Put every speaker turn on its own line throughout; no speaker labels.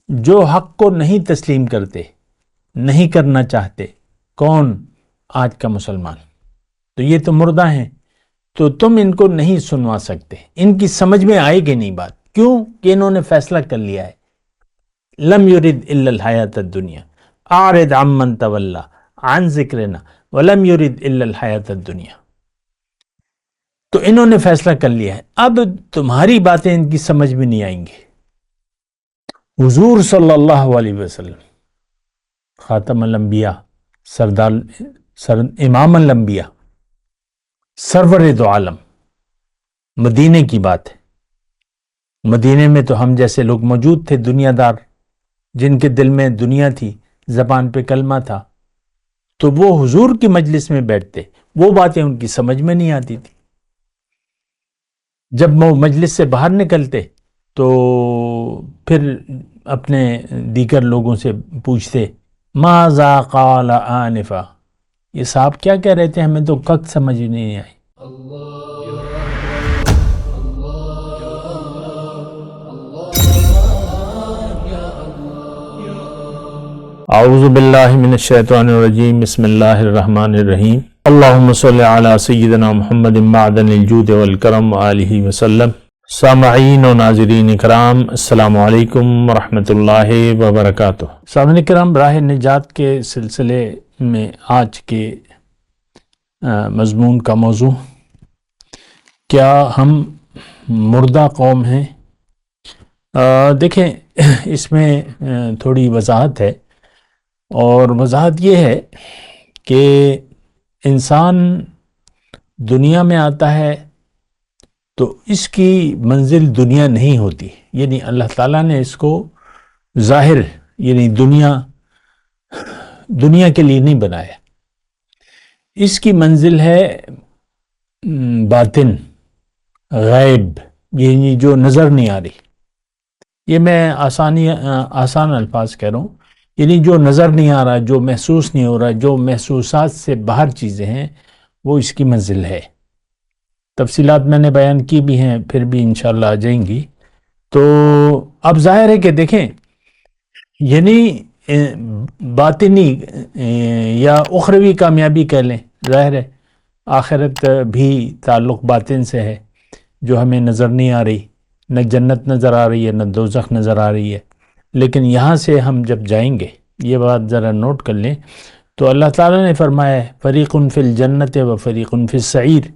جو حق کو نہیں تسلیم کرتے، نہیں کرنا چاہتے، کون؟ آج کا مسلمان۔ تو یہ تو مردہ ہیں، تو تم ان کو نہیں سنوا سکتے، ان کی سمجھ میں آئے گی نہیں بات۔ کیوں؟ کہ انہوں نے فیصلہ کر لیا ہے، لم یرد الا الحیات الدنیا اعرض عمن تولی عن ذکرنا ولم یرد الا الحیات الدنیا۔ تو انہوں نے فیصلہ کر لیا ہے، اب تمہاری باتیں ان کی سمجھ میں نہیں آئیں گی۔ حضور صلی اللہ علیہ وسلم خاتم الانبیاء، امام الانبیاء، سرور دو عالم، مدینے کی بات ہے۔ مدینے میں تو ہم جیسے لوگ موجود تھے، دنیا دار، جن کے دل میں دنیا تھی، زبان پہ کلمہ تھا، تو وہ حضور کی مجلس میں بیٹھتے، وہ باتیں ان کی سمجھ میں نہیں آتی تھی۔ جب وہ مجلس سے باہر نکلتے تو پھر اپنے دیگر لوگوں سے پوچھتے، ماذا قال آنفا، یہ صاحب کیا کہہ رہے تھے، ہمیں تو کک سمجھ نہیں آئی۔ اعوذ باللہ من الشیطان الرجیم، بسم اللہ الرحمن الرحیم، اللہم صلی علی سیدنا محمد معدن الجود والکرم وآلہ وسلم۔ سامعین و ناظرین اکرام، السلام علیکم ورحمۃ اللہ وبرکاتہ۔ سامعین اکرام، راہ نجات کے سلسلے میں آج کے مضمون کا موضوع، کیا ہم مردہ قوم ہیں؟ دیکھیں، اس میں تھوڑی وضاحت ہے، اور وضاحت یہ ہے کہ انسان دنیا میں آتا ہے تو اس کی منزل دنیا نہیں ہوتی، یعنی اللہ تعالیٰ نے اس کو ظاہر، یعنی دنیا کے لیے نہیں بنایا۔ اس کی منزل ہے باطن، غیب، یعنی جو نظر نہیں آ رہی۔ یہ میں آسان الفاظ کہہ رہا ہوں، یعنی جو نظر نہیں آ رہا، جو محسوس نہیں ہو رہا، جو محسوسات سے باہر چیزیں ہیں، وہ اس کی منزل ہے۔ تفصیلات میں نے بیان کی بھی ہیں، پھر بھی انشاءاللہ آ جائیں گی۔ تو اب ظاہر ہے کہ دیکھیں، یعنی باطنی یا اخروی کامیابی کہہ لیں، ظاہر ہے آخرت بھی تعلق باطن سے ہے، جو ہمیں نظر نہیں آ رہی، نہ جنت نظر آ رہی ہے، نہ دوزخ نظر آ رہی ہے۔ لیکن یہاں سے ہم جب جائیں گے، یہ بات ذرا نوٹ کر لیں، تو اللہ تعالیٰ نے فرمایا ہے فریق فی الجنت و فریق فی السعیر،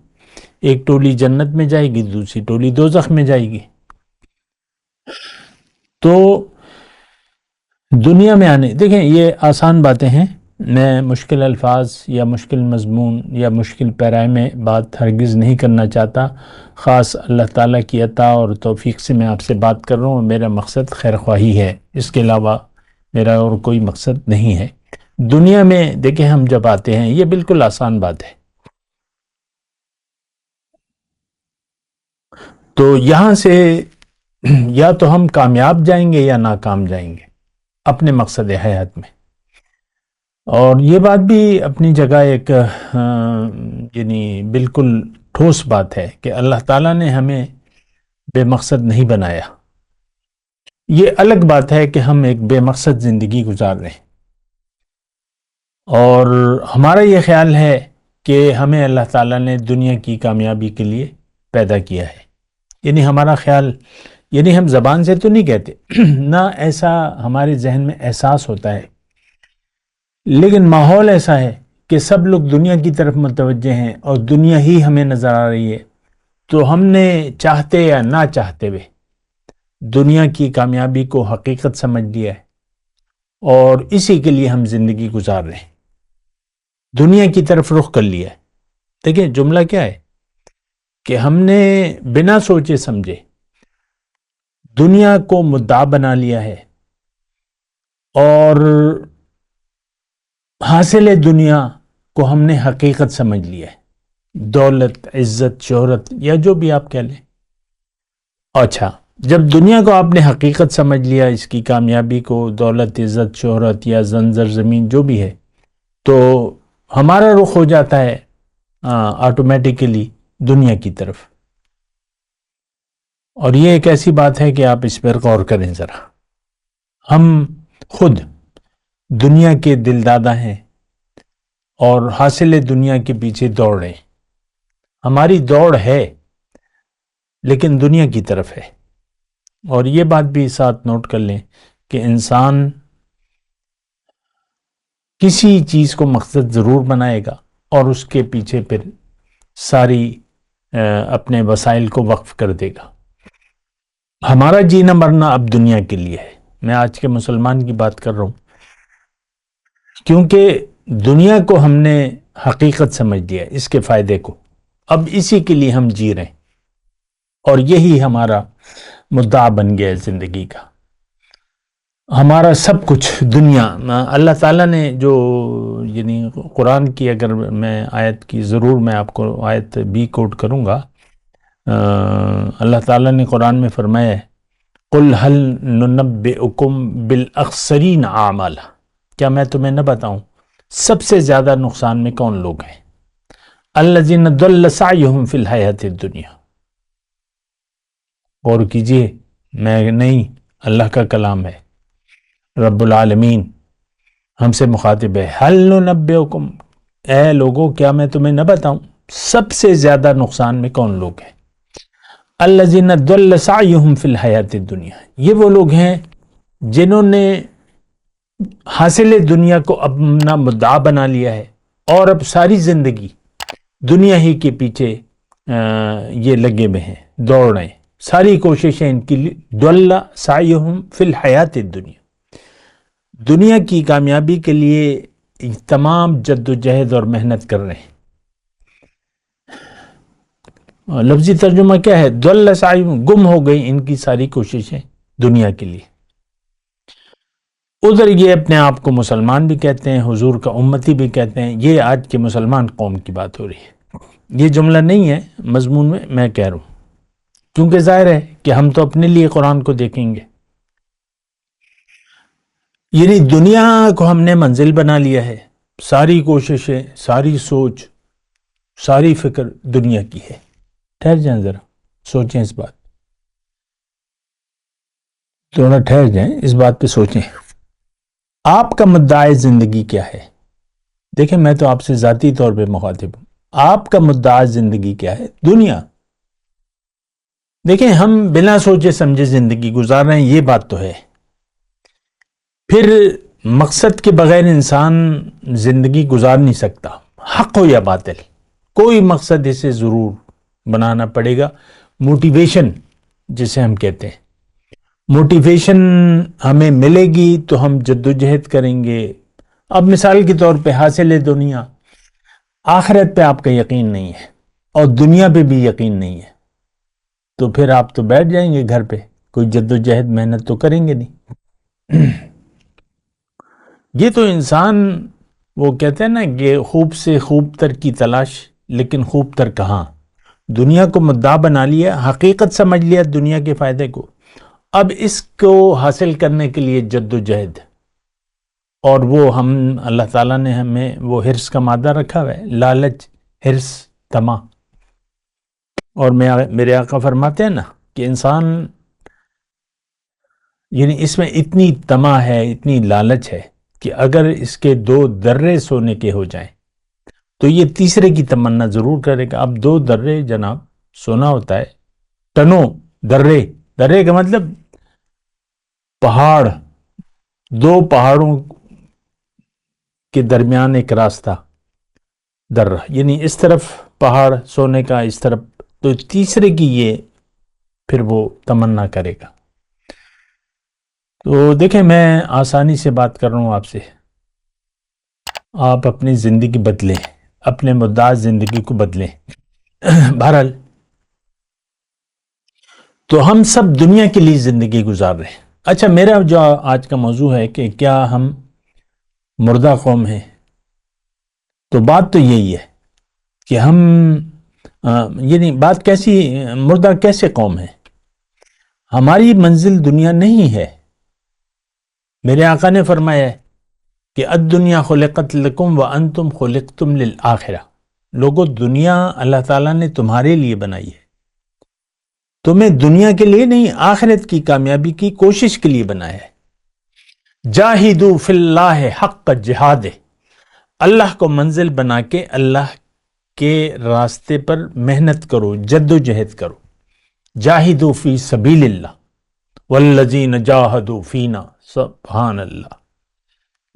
ایک ٹولی جنت میں جائے گی، دوسری ٹولی دوزخ میں جائے گی۔ تو دنیا میں آنے، دیکھیں یہ آسان باتیں ہیں، میں مشکل الفاظ یا مشکل مضمون یا مشکل پیرائے میں بات ہرگز نہیں کرنا چاہتا۔ خاص اللہ تعالیٰ کی عطا اور توفیق سے میں آپ سے بات کر رہا ہوں، میرا مقصد خیر خواہی ہے، اس کے علاوہ میرا اور کوئی مقصد نہیں ہے۔ دنیا میں دیکھیں ہم جب آتے ہیں، یہ بالکل آسان بات ہے، تو یہاں سے یا تو ہم کامیاب جائیں گے یا ناکام جائیں گے اپنے مقصد حیات میں۔ اور یہ بات بھی اپنی جگہ ایک یعنی بالکل ٹھوس بات ہے کہ اللہ تعالیٰ نے ہمیں بے مقصد نہیں بنایا۔ یہ الگ بات ہے کہ ہم ایک بے مقصد زندگی گزار رہے ہیں، اور ہمارا یہ خیال ہے کہ ہمیں اللہ تعالیٰ نے دنیا کی کامیابی کے لیے پیدا کیا ہے، یعنی ہمارا خیال، یعنی ہم زبان سے تو نہیں کہتے، نہ ایسا ہمارے ذہن میں احساس ہوتا ہے، لیکن ماحول ایسا ہے کہ سب لوگ دنیا کی طرف متوجہ ہیں اور دنیا ہی ہمیں نظر آ رہی ہے، تو ہم نے چاہتے یا نہ چاہتے ہوئے دنیا کی کامیابی کو حقیقت سمجھ لیا ہے، اور اسی کے لیے ہم زندگی گزار رہے ہیں، دنیا کی طرف رخ کر لیا ہے۔ دیکھیں جملہ کیا ہے کہ ہم نے بنا سوچے سمجھے دنیا کو مدعا بنا لیا ہے، اور حاصل دنیا کو ہم نے حقیقت سمجھ لیا ہے، دولت، عزت، شہرت یا جو بھی آپ کہہ لیں۔ اچھا، جب دنیا کو آپ نے حقیقت سمجھ لیا، اس کی کامیابی کو، دولت، عزت، شہرت یا زنجر زمین جو بھی ہے، تو ہمارا رخ ہو جاتا ہے آٹومیٹیکلی دنیا کی طرف۔ اور یہ ایک ایسی بات ہے کہ آپ اس پر غور کریں ذرا۔ ہم خود دنیا کے دلدادہ ہیں اور حاصل دنیا کے پیچھے دوڑ رہے ہیں. ہماری دوڑ ہے لیکن دنیا کی طرف ہے. اور یہ بات بھی ساتھ نوٹ کر لیں کہ انسان کسی چیز کو مقصد ضرور بنائے گا اور اس کے پیچھے پھر ساری اپنے وسائل کو وقف کر دے گا. ہمارا جینا مرنا اب دنیا کے لیے ہے. میں آج کے مسلمان کی بات کر رہا ہوں کیونکہ دنیا کو ہم نے حقیقت سمجھ لیا، اس کے فائدے کو. اب اسی کے لیے ہم جی رہے ہیں اور یہی ہمارا مدعا بن گیا ہے زندگی کا. ہمارا سب کچھ دنیا. اللہ تعالیٰ نے جو یعنی قرآن کی اگر میں آیت کی ضرور میں آپ کو آیت بھی کوٹ کروں گا. اللہ تعالیٰ نے قرآن میں فرمایا ہے قُلْ هَلْ نُنَبِّئُكُمْ بِالْأَخْسَرِينَ أَعْمَالًا، کیا میں تمہیں نہ بتاؤں سب سے زیادہ نقصان میں کون لوگ ہیں؟ الَّذِينَ ضَلَّ سَعْيُهُمْ فِي الْحَيَاةِ الدُّنْيَا. غور کیجئے، میں نہیں، اللہ کا کلام ہے، رب العالمین ہم سے مخاطب ہے. هَلْ نُنَبِّئُكُمْ، اے لوگوں کیا میں تمہیں نہ بتاؤں سب سے زیادہ نقصان میں کون لوگ ہیں؟ الَّذِينَ ضَلَّ سَعْيُهُمْ فِي الْحَيَاةِ الدُّنْيَا، یہ وہ لوگ ہیں جنہوں نے حاصل دنیا کو اپنا مدعا بنا لیا ہے اور اب ساری زندگی دنیا ہی کے پیچھے یہ لگے ہوئے ہیں، دوڑ رہے ہیں. ساری کوششیں ان کی ضَلَّ سَعْيُهُمْ فِي الْحَيَاةِ الدُّنْيَا، دنیا کی کامیابی کے لیے تمام جد و جہد اور محنت کر رہے ہیں. لفظی ترجمہ کیا ہے؟ ضَلَّ سَعْيُهُمْ، گم ہو گئی ان کی ساری کوششیں دنیا کے لیے. ادھر یہ اپنے آپ کو مسلمان بھی کہتے ہیں، حضور کا امتی بھی کہتے ہیں. یہ آج کے مسلمان قوم کی بات ہو رہی ہے. یہ جملہ نہیں ہے مضمون میں کہہ رہا ہوں کیونکہ ظاہر ہے کہ ہم تو اپنے لیے قرآن کو دیکھیں گے. یعنی دنیا کو ہم نے منزل بنا لیا ہے، ساری کوششیں، ساری سوچ، ساری فکر دنیا کی ہے. ٹھہر جائیں ذرا، سوچیں اس بات، تھوڑا ٹھہر جائیں، اس بات پہ سوچیں. آپ کا مدعا زندگی کیا ہے؟ دیکھیں میں تو آپ سے ذاتی طور پہ مخاطب ہوں. آپ کا مدعا زندگی کیا ہے؟ دنیا. دیکھیں ہم بنا سوچے سمجھے زندگی گزار رہے ہیں، یہ بات تو ہے. پھر مقصد کے بغیر انسان زندگی گزار نہیں سکتا، حق ہو یا باطل، کوئی مقصد اسے ضرور بنانا پڑے گا. موٹیویشن جسے ہم کہتے ہیں، موٹیویشن ہمیں ملے گی تو ہم جدوجہد کریں گے. اب مثال کے طور پہ حاصل دنیا، آخرت پہ آپ کا یقین نہیں ہے اور دنیا پہ بھی یقین نہیں ہے تو پھر آپ تو بیٹھ جائیں گے گھر پہ، کوئی جدوجہد محنت تو کریں گے نہیں. یہ تو انسان وہ کہتے ہیں نا کہ خوب سے خوب تر کی تلاش، لیکن خوب تر کہاں. دنیا کو مدعا بنا لیا، حقیقت سمجھ لیا دنیا کے فائدے کو. اب اس کو حاصل کرنے کے لیے جد و جہد، اور وہ ہم اللہ تعالیٰ نے ہمیں وہ حرص کا مادہ رکھا ہوا ہے، لالچ، حرص، طمع. اور میرے آقا فرماتے ہیں نا کہ انسان یعنی اس میں اتنی طمع ہے، اتنی لالچ ہے کہ اگر اس کے 2 درے سونے کے ہو جائیں تو یہ تیسرے کی تمنا ضرور کرے گا. اب 2 درے جناب سونا ہوتا ہے، ٹنوں درے کا مطلب پہاڑ، 2 پہاڑوں کے درمیان ایک راستہ، درہ، یعنی اس طرف پہاڑ سونے کا، اس طرف، تو تیسرے کی یہ پھر وہ تمنا کرے گا. تو دیکھیں میں آسانی سے بات کر رہا ہوں آپ سے، آپ اپنی زندگی بدلیں، اپنے مدعا زندگی کو بدلیں. بہرحال تو ہم سب دنیا کے لیے زندگی گزار رہے ہیں. اچھا میرا جو آج کا موضوع ہے کہ کیا ہم مردہ قوم ہیں، تو بات تو یہی ہے کہ ہم یعنی بات کیسی مردہ کیسے قوم ہے. ہماری منزل دنیا نہیں ہے. میرے آقا نے فرمایا ہے کہ الدنیا خلقت لکم وانتم خلقتم للآخرہ. لوگوں دنیا اللہ تعالیٰ نے تمہارے لیے بنائی ہے، تمہیں دنیا کے لیے نہیں، آخرت کی کامیابی کی کوشش کے لیے بنایا ہے. جاہدوا فی اللہ حق جہاد، اللہ کو منزل بنا کے اللہ کے راستے پر محنت کرو، جد و جہد کرو. جاہدوا فی سبیل اللہ والذین جاہدوا فینا، سبحان اللہ.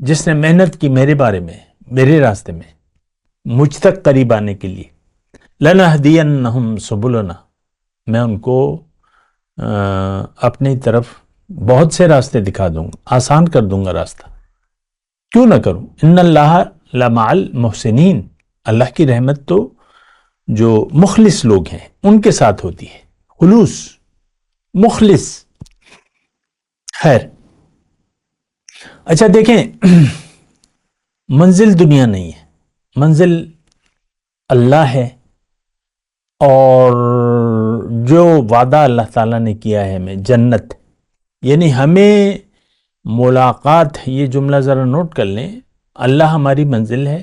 جس نے محنت کی میرے بارے میں، میرے راستے میں، مجھ تک قریب آنے کے لیے، لنہدینہم سبلنا، میں ان کو اپنی طرف بہت سے راستے دکھا دوں گا، آسان کر دوں گا راستہ. کیوں نہ کروں؟ ان اللہ لمع المحسنین، اللہ کی رحمت تو جو مخلص لوگ ہیں ان کے ساتھ ہوتی ہے. خلوص، مخلص. خیر، اچھا دیکھیں، منزل دنیا نہیں ہے، منزل اللہ ہے. اور جو وعدہ اللہ تعالیٰ نے کیا ہے ہمیں، جنت، یعنی ہمیں ملاقات، یہ جملہ ذرا نوٹ کر لیں، اللہ ہماری منزل ہے.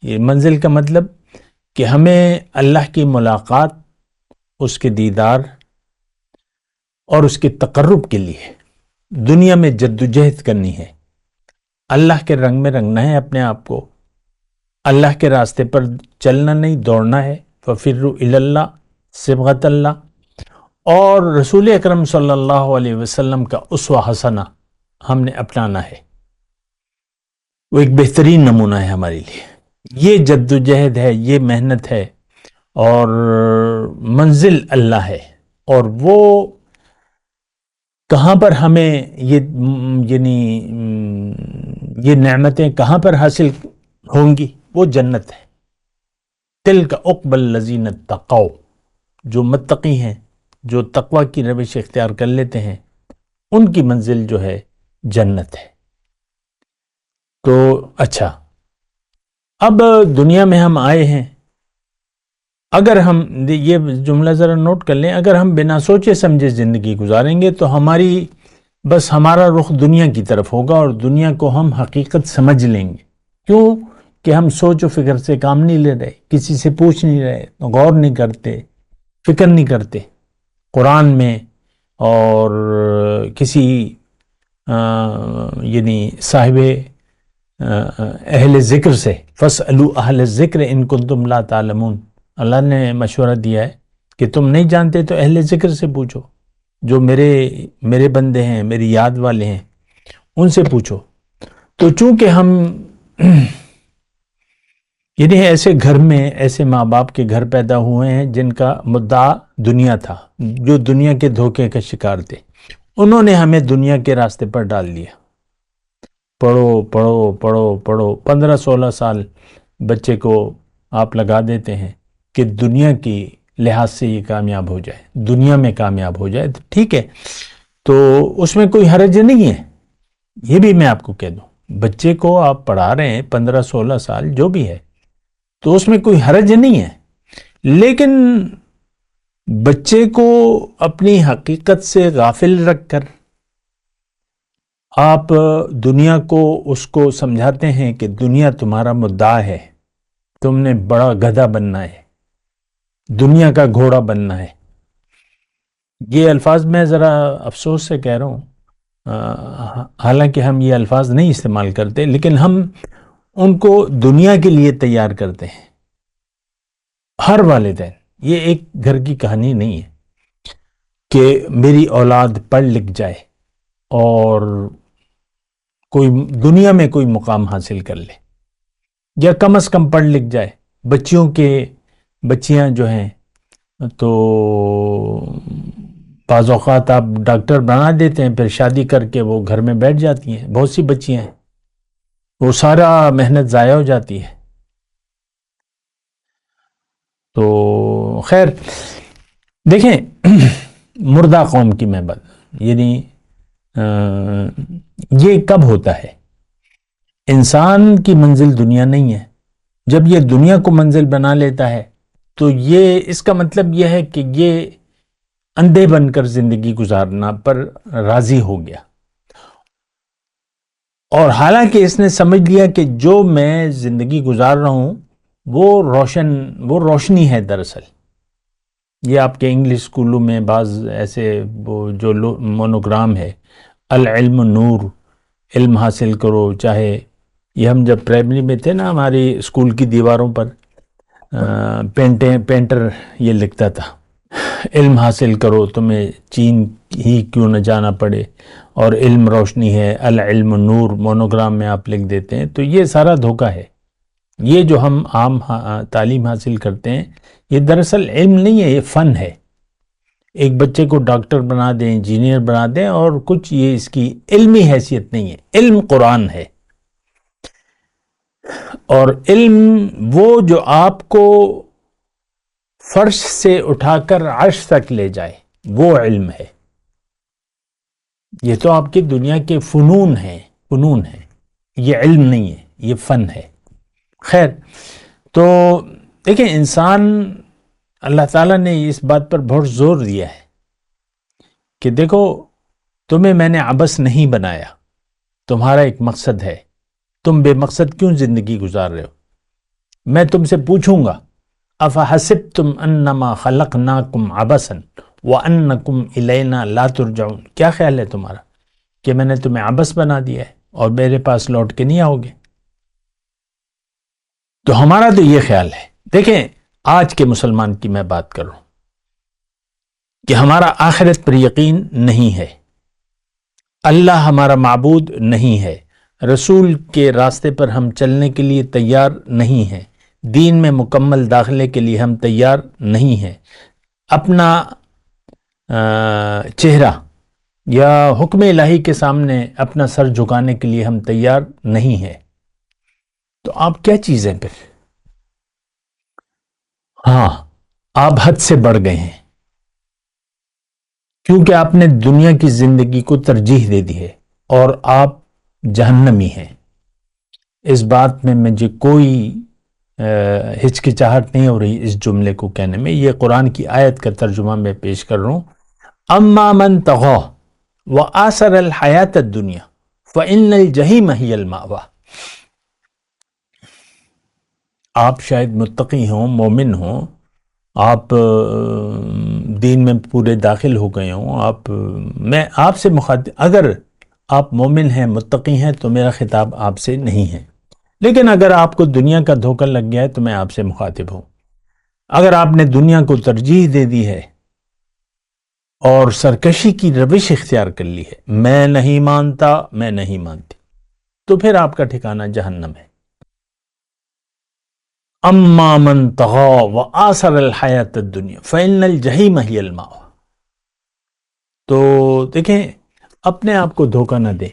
یہ منزل کا مطلب کہ ہمیں اللہ کی ملاقات، اس کے دیدار اور اس کے تقرب کے لیے دنیا میں جد و جہد کرنی ہے. اللہ کے رنگ میں رنگنا ہے اپنے آپ کو، اللہ کے راستے پر چلنا نہیں، دوڑنا ہے. فَفِرُّوا إِلَى اللَّهِ صِبْغَةَ اللہ. اور رسول اکرم صلی اللہ علیہ وسلم کا اسوہ حسنہ ہم نے اپنانا ہے، وہ ایک بہترین نمونہ ہے ہمارے لیے. یہ جد و جہد ہے، یہ محنت ہے، اور منزل اللہ ہے. اور وہ کہاں پر ہمیں یعنی یہ نعمتیں کہاں پر حاصل ہوں گی؟ وہ جنت ہے. تلک عقبی الذین اتقوا، جو متقی ہیں، جو تقوی کی روش اختیار کر لیتے ہیں، ان کی منزل جو ہے جنت ہے. تو اچھا، اب دنیا میں ہم آئے ہیں، اگر ہم یہ جملہ ذرا نوٹ کر لیں، اگر ہم بنا سوچے سمجھے زندگی گزاریں گے تو ہمارا رخ دنیا کی طرف ہوگا، اور دنیا کو ہم حقیقت سمجھ لیں گے. کیوں کہ ہم سوچ و فکر سے کام نہیں لے رہے، کسی سے پوچھ نہیں رہے، غور نہیں کرتے، فکر نہیں کرتے قرآن میں اور کسی یعنی صاحب اہل ذکر سے. فَاسْأَلُوا أَهْلَ الذِّكْرِ إِن كُنتُمْ لَا تَعْلَمُونَ. اللہ نے مشورہ دیا ہے کہ تم نہیں جانتے تو اہل ذکر سے پوچھو، جو میرے بندے ہیں، میری یاد والے ہیں، ان سے پوچھو. تو چونکہ ہم یعنی ایسے گھر میں، ایسے ماں باپ کے گھر پیدا ہوئے ہیں جن کا مدعا دنیا تھا، جو دنیا کے دھوکے کا شکار تھے، انہوں نے ہمیں دنیا کے راستے پر ڈال دیا. پڑھو پڑھو پڑھو پڑھو، 15-16 سال بچے کو آپ لگا دیتے ہیں کہ دنیا کی لحاظ سے یہ کامیاب ہو جائے، دنیا میں کامیاب ہو جائے. ٹھیک ہے، تو اس میں کوئی حرج نہیں ہے. یہ بھی میں آپ کو کہہ دوں، بچے کو آپ پڑھا رہے ہیں 15-16 سال جو بھی ہے، تو اس میں کوئی حرج نہیں ہے. لیکن بچے کو اپنی حقیقت سے غافل رکھ کر آپ دنیا کو اس کو سمجھاتے ہیں کہ دنیا تمہارا مدعا ہے، تم نے بڑا گدھا بننا ہے، دنیا کا گھوڑا بننا ہے. یہ الفاظ میں ذرا افسوس سے کہہ رہا ہوں، حالانکہ ہم یہ الفاظ نہیں استعمال کرتے، لیکن ہم ان کو دنیا کے لیے تیار کرتے ہیں. ہر والدین، یہ ایک گھر کی کہانی نہیں ہے کہ میری اولاد پڑھ لکھ جائے اور کوئی دنیا میں کوئی مقام حاصل کر لے، یا کم از کم پڑھ لکھ جائے. بچیاں جو ہیں تو بعض اوقات آپ ڈاکٹر بنا دیتے ہیں، پھر شادی کر کے وہ گھر میں بیٹھ جاتی ہیں. بہت سی بچیاں ہیں، وہ سارا محنت ضائع ہو جاتی ہے. تو خیر دیکھیں، مردہ قوم کی میں بات، یعنی یہ کب ہوتا ہے؟ انسان کی منزل دنیا نہیں ہے. جب یہ دنیا کو منزل بنا لیتا ہے تو یہ اس کا مطلب یہ ہے کہ یہ اندھے بن کر زندگی گزارنا پر راضی ہو گیا. اور حالانکہ اس نے سمجھ لیا کہ جو میں زندگی گزار رہا ہوں وہ روشنی ہے. دراصل یہ آپ کے انگلش اسکولوں میں بعض ایسے وہ جو مونوگرام ہے، العلم نور، علم حاصل کرو. چاہے یہ ہم جب پرائمری میں تھے نا، ہماری اسکول کی دیواروں پر پینٹر یہ لکھتا تھا، علم حاصل کرو تمہیں چین ہی کیوں نہ جانا پڑے، اور علم روشنی ہے، العلم نور مونوگرام میں آپ لکھ دیتے ہیں. تو یہ سارا دھوکہ ہے. یہ جو ہم عام تعلیم حاصل کرتے ہیں یہ دراصل علم نہیں ہے، یہ فن ہے. ایک بچے کو ڈاکٹر بنا دیں، انجینئر بنا دیں، اور کچھ یہ اس کی علمی حیثیت نہیں ہے. علم قرآن ہے، اور علم وہ جو آپ کو فرش سے اٹھا کر عرش تک لے جائے، وہ علم ہے. یہ تو آپ کی دنیا کے فنون ہیں، یہ علم نہیں ہے، یہ فن ہے. خیر، تو دیکھیں انسان، اللہ تعالیٰ نے اس بات پر بہت زور دیا ہے کہ دیکھو تمہیں میں نے عبث نہیں بنایا، تمہارا ایک مقصد ہے. تم بے مقصد کیوں زندگی گزار رہے ہو؟ میں تم سے پوچھوں گا، افحسبتم انما خلقناکم عبثا وانکم الینا لا ترجعون، کیا خیال ہے تمہارا کہ میں نے تمہیں عبث بنا دیا ہے اور میرے پاس لوٹ کے نہیں آؤ گے؟ تو ہمارا تو یہ خیال ہے. دیکھیں آج کے مسلمان کی میں بات کر رہا ہوں کہ ہمارا آخرت پر یقین نہیں ہے، اللہ ہمارا معبود نہیں ہے، رسول کے راستے پر ہم چلنے کے لیے تیار نہیں ہیں، دین میں مکمل داخلے کے لیے ہم تیار نہیں ہیں، اپنا چہرہ یا حکم الہی کے سامنے اپنا سر جھکانے کے لیے ہم تیار نہیں ہیں. تو آپ کیا چیز ہیں پھر؟ ہاں، آپ حد سے بڑھ گئے ہیں، کیونکہ آپ نے دنیا کی زندگی کو ترجیح دے دی ہے اور آپ جہنمی ہیں. اس بات میں مجھے کوئی ہچکچاہٹ نہیں ہو رہی اس جملے کو کہنے میں. یہ قرآن کی آیت کا ترجمہ میں پیش کر رہا ہوں. اما من طغى وآثر الحیات الدنیا فإن الجحیم ہی المأوی. آپ شاید متقی ہوں، مومن ہوں، آپ دین میں پورے داخل ہو گئے ہوں، میں آپ سے مخاطب، اگر آپ مومن ہیں، متقی ہیں، تو میرا خطاب آپ سے نہیں ہے. لیکن اگر آپ کو دنیا کا دھوکہ لگ گیا ہے تو میں آپ سے مخاطب ہوں. اگر آپ نے دنیا کو ترجیح دے دی ہے اور سرکشی کی روش اختیار کر لی ہے، میں نہیں مانتا، میں نہیں مانتی، تو پھر آپ کا ٹھکانہ جہنم ہے. اما من طغى وآثر الحیات الدنیا فإن الجحیم ہی المأوی. تو دیکھیں اپنے آپ کو دھوکہ نہ دیں.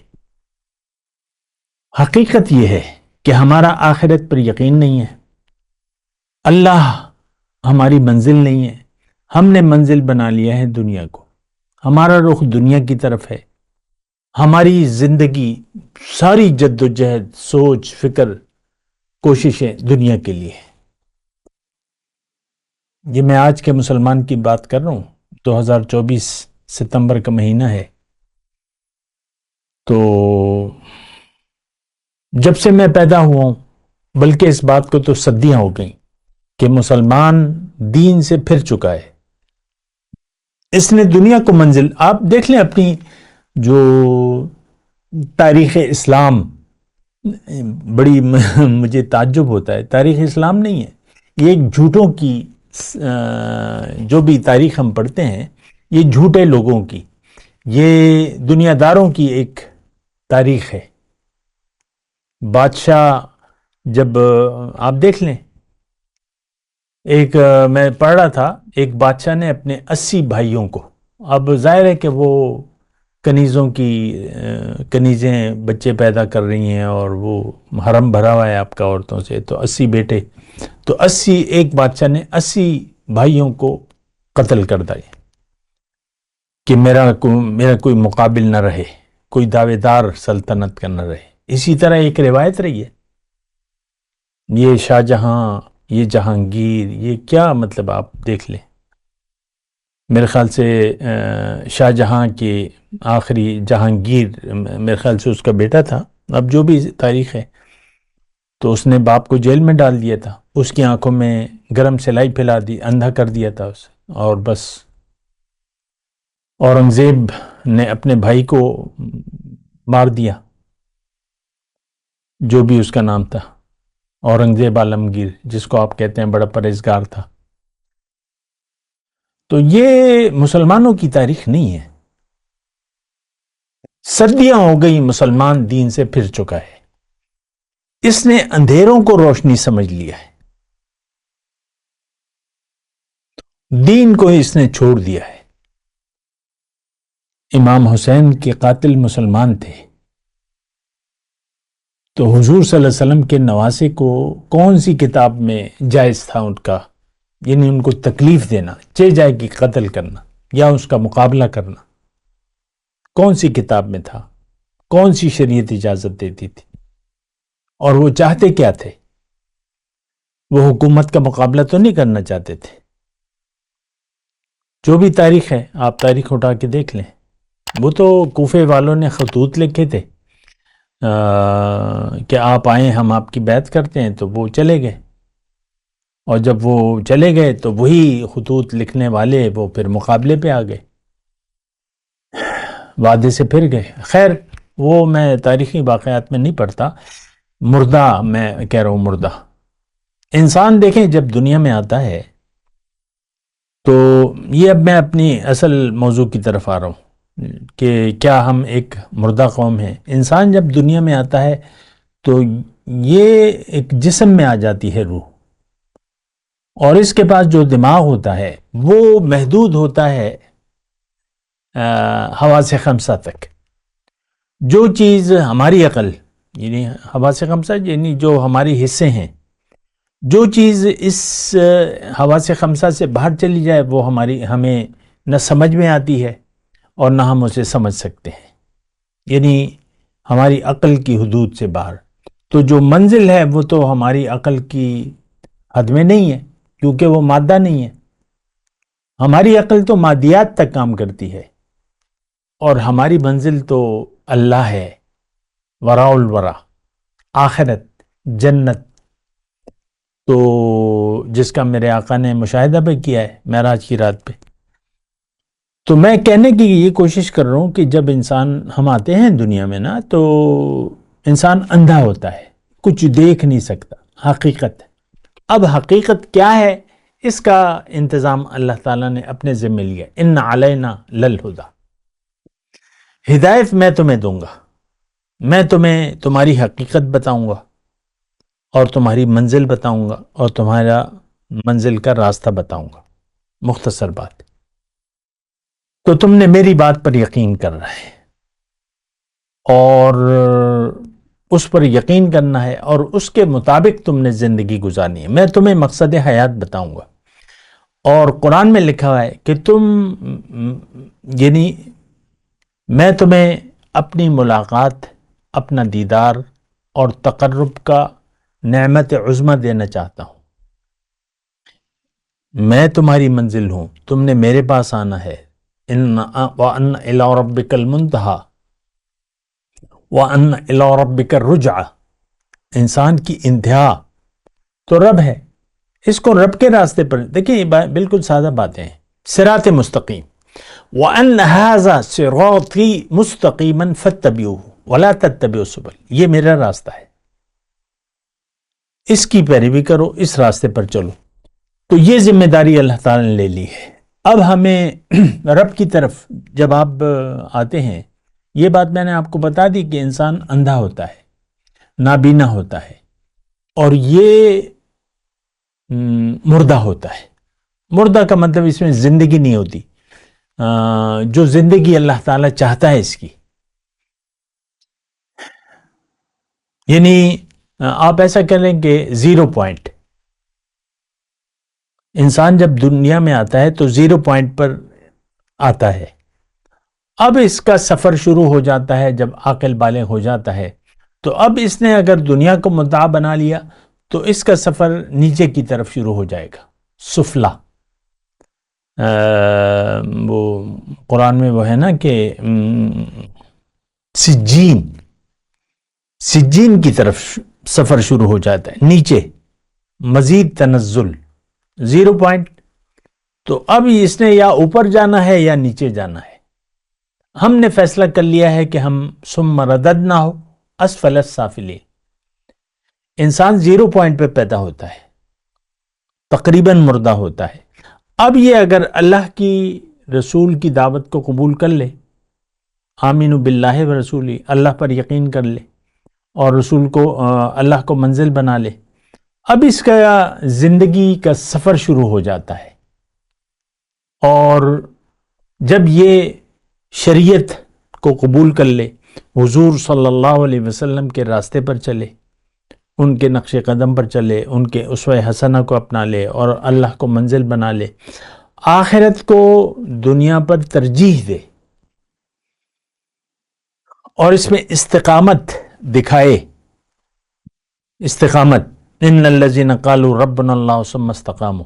حقیقت یہ ہے کہ ہمارا آخرت پر یقین نہیں ہے، اللہ ہماری منزل نہیں ہے. ہم نے منزل بنا لیا ہے دنیا کو، ہمارا رخ دنیا کی طرف ہے. ہماری زندگی، ساری جد و جہد، سوچ، فکر، کوششیں دنیا کے لیے. یہ میں آج کے مسلمان کی بات کر رہا ہوں. 2024 ستمبر کا مہینہ ہے. تو جب سے میں پیدا ہوا ہوں، بلکہ اس بات کو تو صدیاں ہو گئیں کہ مسلمان دین سے پھر چکا ہے. اس نے دنیا کو منزل، آپ دیکھ لیں اپنی جو تاریخ اسلام، بڑی مجھے تعجب ہوتا ہے، تاریخ اسلام نہیں ہے یہ، ایک جھوٹوں کی، جو بھی تاریخ ہم پڑھتے ہیں یہ جھوٹے لوگوں کی، یہ دنیا داروں کی ایک تاریخ ہے. بادشاہ، جب آپ دیکھ لیں، ایک میں پڑھ رہا تھا، ایک بادشاہ نے اپنے 80 بھائیوں کو، اب ظاہر ہے کہ وہ کنیزیں بچے پیدا کر رہی ہیں اور وہ حرم بھرا ہوا ہے آپ کا عورتوں سے، تو 80 بیٹے، تو 80، ایک بادشاہ نے 80 بھائیوں کو قتل کر دیا کہ میرا کوئی مقابل نہ رہے، کوئی دعوے دار سلطنت کا نہ رہے. اسی طرح ایک روایت رہی ہے، یہ شاہ جہاں، یہ جہانگیر، یہ کیا مطلب، آپ دیکھ لیں. میرے خیال سے شاہ جہاں کے آخری جہانگیر، میرے خیال سے اس کا بیٹا تھا، اب جو بھی تاریخ ہے، تو اس نے باپ کو جیل میں ڈال دیا تھا، اس کی آنکھوں میں گرم سلائی پھیلا دی، اندھا کر دیا تھا اسے، اور بس اورنگزیب نے اپنے بھائی کو مار دیا. جو بھی اس کا نام تھا، اورنگزیب عالمگیر، جس کو آپ کہتے ہیں بڑا پرہیزگار تھا. تو یہ مسلمانوں کی تاریخ نہیں ہے. صدیاں ہو گئی مسلمان دین سے پھر چکا ہے. اس نے اندھیروں کو روشنی سمجھ لیا ہے، دین کو اس نے چھوڑ دیا ہے. امام حسین کے قاتل مسلمان تھے، تو حضور صلی اللہ علیہ وسلم کے نواسے کو کون سی کتاب میں جائز تھا ان کا، یعنی ان کو تکلیف دینا، جائے کہ قتل کرنا یا اس کا مقابلہ کرنا، کون سی کتاب میں تھا؟ کون سی شریعت اجازت دیتی تھی؟ اور وہ چاہتے کیا تھے؟ وہ حکومت کا مقابلہ تو نہیں کرنا چاہتے تھے. جو بھی تاریخ ہے آپ تاریخ اٹھا کے دیکھ لیں، وہ تو کوفے والوں نے خطوط لکھے تھے کہ آپ آئیں ہم آپ کی بیعت کرتے ہیں، تو وہ چلے گئے. اور جب وہ چلے گئے تو وہی خطوط لکھنے والے وہ پھر مقابلے پہ آ گئے، وعدے سے پھر گئے. خیر وہ میں تاریخی واقعات میں نہیں پڑھتا. مردہ میں کہہ رہا ہوں، مردہ انسان دیکھیں جب دنیا میں آتا ہے تو یہ اب میں اپنی اصل موضوع کی طرف آ رہا ہوں کہ کیا ہم ایک مردہ قوم ہیں. انسان جب دنیا میں آتا ہے تو یہ ایک جسم میں آ جاتی ہے روح، اور اس کے پاس جو دماغ ہوتا ہے وہ محدود ہوتا ہے حواس خمسہ تک. جو چیز ہماری عقل، یعنی حواس خمسہ یعنی جو ہماری حصے ہیں، جو چیز اس حواس خمسہ سے باہر چلی جائے وہ ہمیں نہ سمجھ میں آتی ہے اور نہ ہم اسے سمجھ سکتے ہیں، یعنی ہماری عقل کی حدود سے باہر. تو جو منزل ہے وہ تو ہماری عقل کی حد میں نہیں ہے، کیونکہ وہ مادہ نہیں ہے. ہماری عقل تو مادیات تک کام کرتی ہے، اور ہماری منزل تو اللہ ہے، وراء الورا، آخرت، جنت. تو جس کا میرے آقا نے مشاہدہ بھی کیا ہے معراج کی رات پہ. تو میں کہنے کی یہ کوشش کر رہا ہوں کہ جب ہم آتے ہیں دنیا میں نا، تو انسان اندھا ہوتا ہے، کچھ دیکھ نہیں سکتا حقیقت. اب حقیقت کیا ہے اس کا انتظام اللہ تعالیٰ نے اپنے ذمہ لیا. ان علینا للہدیٰ، ہدایت میں تمہیں دوں گا، میں تمہیں تمہاری حقیقت بتاؤں گا اور تمہاری منزل بتاؤں گا اور تمہارا منزل کا راستہ بتاؤں گا. مختصر بات. تو تم نے میری بات پر یقین کرنا ہے اور اس پر یقین کرنا ہے اور اس کے مطابق تم نے زندگی گزارنی ہے. میں تمہیں مقصد حیات بتاؤں گا. اور قرآن میں لکھا ہوا ہے کہ یعنی میں تمہیں اپنی ملاقات، اپنا دیدار اور تقرب کا نعمت عظمہ دینا چاہتا ہوں. میں تمہاری منزل ہوں، تم نے میرے پاس آنا ہے. وَأَنَّ إِلَىٰ رَبِّكَ الْمُنْتَهَىٰ وَأَنَّ إِلَىٰ رَبِّكَ الرُّجْعَىٰ. انسان کی انتہا تو رب ہے. اس کو رب کے راستے پر دیکھیں، یہ بالکل سادہ باتیں ہیں. صراط مستقیم، وَأَنَّ هَٰذَا صِرَاطِي مُسْتَقِيمًا فَاتَّبِعُوهُ وَلَا تَتَّبِعُوا السُّبُلَ. یہ میرا راستہ ہے، اس کی پیروی کرو، اس راستے پر چلو. تو یہ ذمہ داری اللہ تعالیٰ نے لے لی ہے. اب ہمیں رب کی طرف جب آپ آتے ہیں، یہ بات میں نے آپ کو بتا دی کہ انسان اندھا ہوتا ہے، نابینا ہوتا ہے، اور یہ مردہ ہوتا ہے. مردہ کا مطلب اس میں زندگی نہیں ہوتی، جو زندگی اللہ تعالیٰ چاہتا ہے اس کی. یعنی آپ ایسا کریں کہ 0 پوائنٹ. انسان جب دنیا میں آتا ہے تو 0 پوائنٹ پر آتا ہے. اب اس کا سفر شروع ہو جاتا ہے جب عاقل بالغ ہو جاتا ہے. تو اب اس نے اگر دنیا کو متاع بنا لیا تو اس کا سفر نیچے کی طرف شروع ہو جائے گا، سفلا. وہ قرآن میں وہ ہے نا کہ سجین کی طرف سفر شروع ہو جاتا ہے، نیچے مزید تنزل. 0 پوائنٹ. تو اب اس نے یا اوپر جانا ہے یا نیچے جانا ہے. ہم نے فیصلہ کر لیا ہے کہ ہم ثم رددناہ اسفل السافلین، انسان 0 پوائنٹ پہ پیدا ہوتا ہے، تقریباً مردہ ہوتا ہے۔ اب یہ اگر اللہ کی رسول کی دعوت کو قبول کر لے، آمین باللہ و رسولی، اللہ پر یقین کر لے اور رسول کو اللہ کو منزل بنا لے، اب اس کا زندگی کا سفر شروع ہو جاتا ہے۔ اور جب یہ شریعت کو قبول کر لے، حضور صلی اللہ علیہ وسلم کے راستے پر چلے، ان کے نقش قدم پر چلے، ان کے اسوہ حسنہ کو اپنا لے اور اللہ کو منزل بنا لے، آخرت کو دنیا پر ترجیح دے اور اس میں استقامت دکھائے، استقامت، ان الذین قالوا ربنا اللہ ثم استقاموا،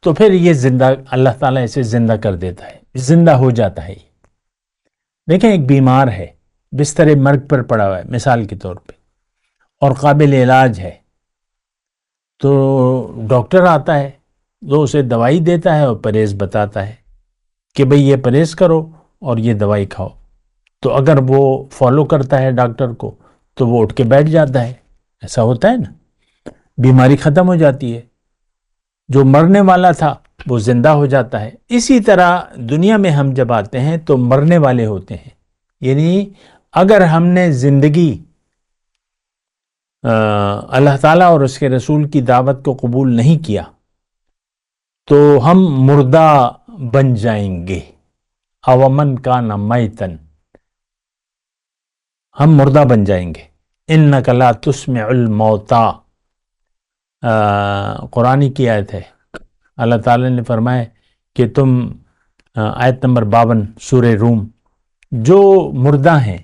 تو پھر یہ زندہ، اللہ تعالیٰ اسے زندہ کر دیتا ہے، زندہ ہو جاتا ہے۔ دیکھیں ایک بیمار ہے، بستر مرگ پر پڑا ہوا ہے مثال کے طور پہ، اور قابل علاج ہے، تو ڈاکٹر آتا ہے، وہ اسے دوائی دیتا ہے اور پرہیز بتاتا ہے کہ بھئی یہ پرہیز کرو اور یہ دوائی کھاؤ، تو اگر وہ فالو کرتا ہے ڈاکٹر کو تو وہ اٹھ کے بیٹھ جاتا ہے، ایسا ہوتا ہے نا، بیماری ختم ہو جاتی ہے، جو مرنے والا تھا وہ زندہ ہو جاتا ہے۔ اسی طرح دنیا میں ہم جب آتے ہیں تو مرنے والے ہوتے ہیں، یعنی اگر ہم نے زندگی اللہ تعالیٰ اور اس کے رسول کی دعوت کو قبول نہیں کیا تو ہم مردہ بن جائیں گے، اومن کان میتن، ہم مردہ بن جائیں گے۔ انک لا تسمع الموتى، قرآن کی آیت ہے، اللہ تعالیٰ نے فرمایا کہ تم، آیت نمبر 52 سورہ روم، جو مردہ ہیں،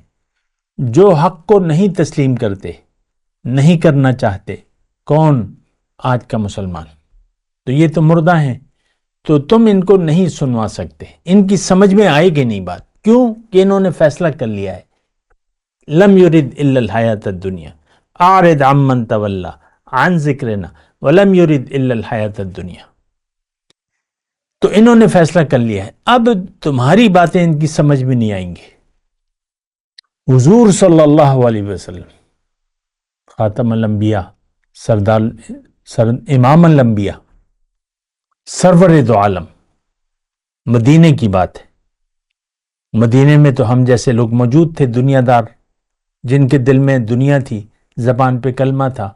جو حق کو نہیں تسلیم کرتے، نہیں کرنا چاہتے، کون؟ آج کا مسلمان، تو یہ تو مردہ ہیں، تو تم ان کو نہیں سنوا سکتے، ان کی سمجھ میں آئے گی نہیں بات، کیوں کہ انہوں نے فیصلہ کر لیا ہے، لم یرد الا الحیات الدنیا اعرض عمن تولی عن ذکرنا ولم یرد الا الحیات الدنیا، تو انہوں نے فیصلہ کر لیا ہے، اب تمہاری باتیں ان کی سمجھ میں نہیں آئیں گی۔ حضور صلی اللہ علیہ وسلم خاتم الانبیاء، امام الانبیاء، سرور دو عالم، مدینے کی بات ہے، مدینے میں تو ہم جیسے لوگ موجود تھے، دنیا دار، جن کے دل میں دنیا تھی، زبان پہ کلمہ تھا،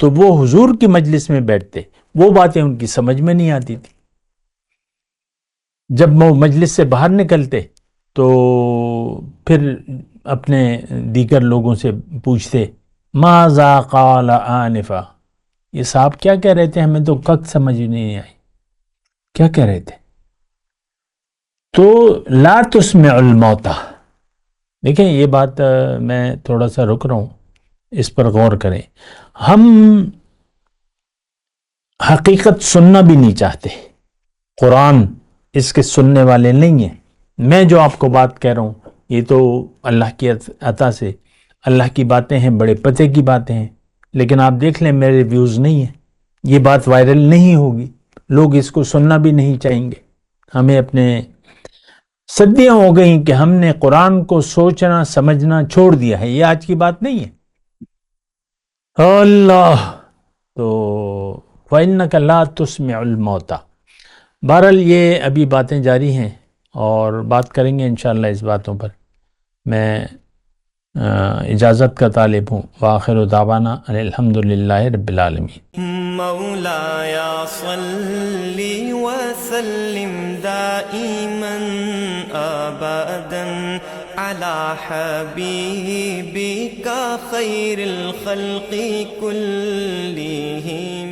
تو وہ حضور کی مجلس میں بیٹھتے، وہ باتیں ان کی سمجھ میں نہیں آتی تھی۔ جب وہ مجلس سے باہر نکلتے تو پھر اپنے دیگر لوگوں سے پوچھتے، ماذا قال آنفا، یہ صاحب کیا کہہ رہے تھے، ہمیں تو کک سمجھ نہیں آئی، کیا کہہ رہے تھے؟ تو لا تسمع الموتى، دیکھیں یہ بات میں تھوڑا سا رک رہا ہوں، اس پر غور کریں۔ ہم حقیقت سننا بھی نہیں چاہتے، قرآن اس کے سننے والے نہیں ہیں۔ میں جو آپ کو بات کہہ رہا ہوں یہ تو اللہ کی عطا سے اللہ کی باتیں ہیں، بڑے پتے کی باتیں ہیں، لیکن آپ دیکھ لیں میرے ویوز نہیں ہیں، یہ بات وائرل نہیں ہوگی، لوگ اس کو سننا بھی نہیں چاہیں گے۔ ہمیں اپنے صدیاں ہو گئیں کہ ہم نے قرآن کو سوچنا سمجھنا چھوڑ دیا ہے، یہ آج کی بات نہیں ہے۔ اللہ، تو فَإِنَّكَ لَا تُسْمِعُ الْمَوْتَى، بہرحال یہ ابھی باتیں جاری ہیں اور بات کریں گے انشاءاللہ اس باتوں پر۔ میں اجازت کا طالب ہوں، وآخر دعوانا ان الحمدللہ رب العالمین۔
مولایا صلی وسلم دائما ابدا علی حبیبک خیر الخلق کلہم۔